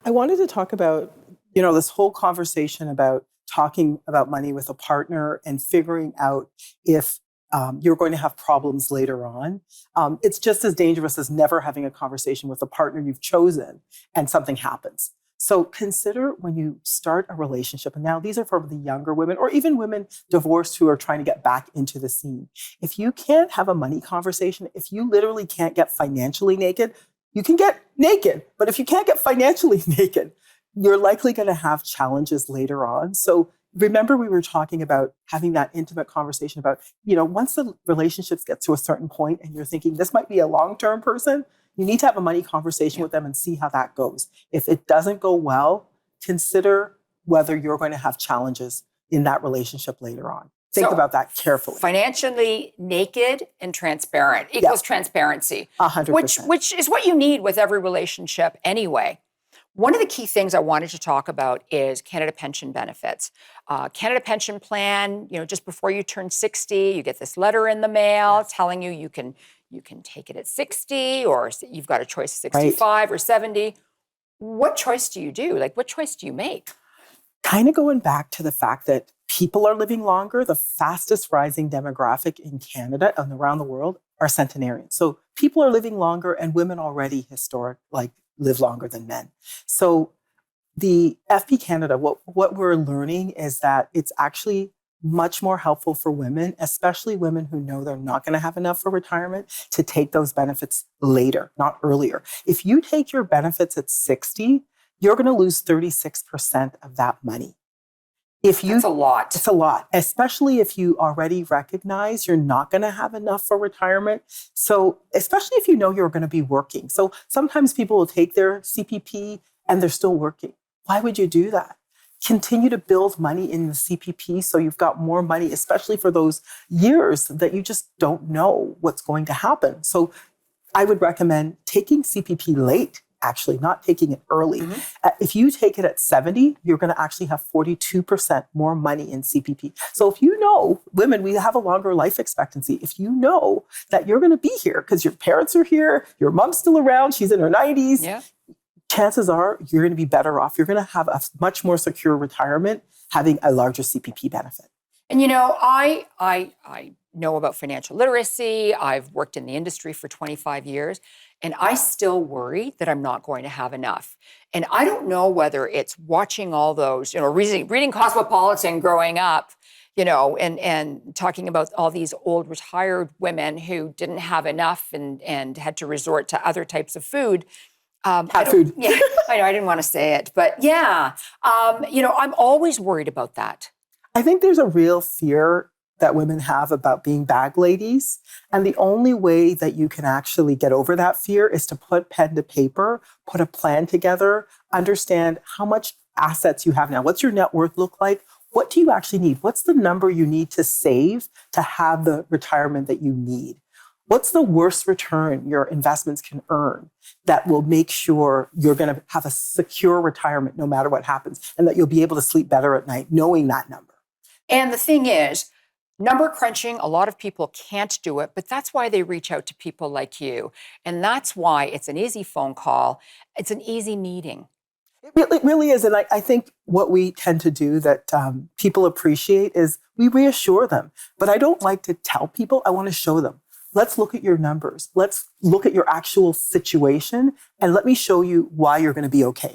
I wanted to talk about, this whole conversation about talking about money with a partner and figuring out if you're going to have problems later on. It's just as dangerous as never having a conversation with a partner you've chosen and something happens. So consider when you start a relationship, and now these are for the younger women or even women divorced who are trying to get back into the scene. If you can't have a money conversation, if you literally can't get financially naked, you can get naked, but if you can't get financially naked, you're likely going to have challenges later on. So remember, we were talking about having that intimate conversation about, once the relationships get to a certain point and you're thinking this might be a long-term person, you need to have a money conversation with them and see how that goes. If it doesn't go well, consider whether you're going to have challenges in that relationship later on. Think about that carefully. Financially naked and transparent equals transparency, 100%. which is what you need with every relationship anyway. One of the key things I wanted to talk about is Canada pension benefits. Canada pension plan, just before you turn 60, you get this letter in the mail telling you can take it at 60, or you've got a choice of 65 or 70. What choice do you do? What choice do you make? Kind of going back to the fact that people are living longer, the fastest rising demographic in Canada and around the world are centenarians. So people are living longer, and women already live longer than men. So the FP Canada, what we're learning is that it's actually much more helpful for women, especially women who know they're not going to have enough for retirement, to take those benefits later, not earlier. If you take your benefits at 60, you're going to lose 36% of that money. That's a lot. It's a lot, especially if you already recognize you're not going to have enough for retirement. So especially if you know you're going to be working. So sometimes people will take their CPP and they're still working. Why would you do that? Continue to build money in the CPP so you've got more money, especially for those years that you just don't know what's going to happen. So I would recommend taking CPP late, actually, not taking it early. Mm-hmm. If you take it at 70, you're going to actually have 42% more money in CPP. So if you know, women, we have a longer life expectancy. If you know that you're going to be here because your parents are here, your mom's still around, she's in her 90s, chances are you're going to be better off. You're going to have a much more secure retirement having a larger CPP benefit. And I know about financial literacy. I've worked in the industry for 25 years, and I still worry that I'm not going to have enough. And I don't know whether it's watching all those, reading Cosmopolitan growing up, and talking about all these old retired women who didn't have enough and had to resort to other types of food. Food. Yeah, I know, I didn't want to say it, but I'm always worried about that. I think there's a real fear that women have about being bag ladies. And the only way that you can actually get over that fear is to put pen to paper, put a plan together, understand how much assets you have now. What's your net worth look like? What do you actually need? What's the number you need to save to have the retirement that you need? What's the worst return your investments can earn that will make sure you're going to have a secure retirement no matter what happens, and that you'll be able to sleep better at night knowing that number? And the thing is, number crunching, a lot of people can't do it, but that's why they reach out to people like you. And that's why it's an easy phone call. It's an easy meeting. It really is. And I think what we tend to do that people appreciate is we reassure them. But I don't like to tell people, I want to show them. Let's look at your numbers. Let's look at your actual situation, and let me show you why you're going to be okay.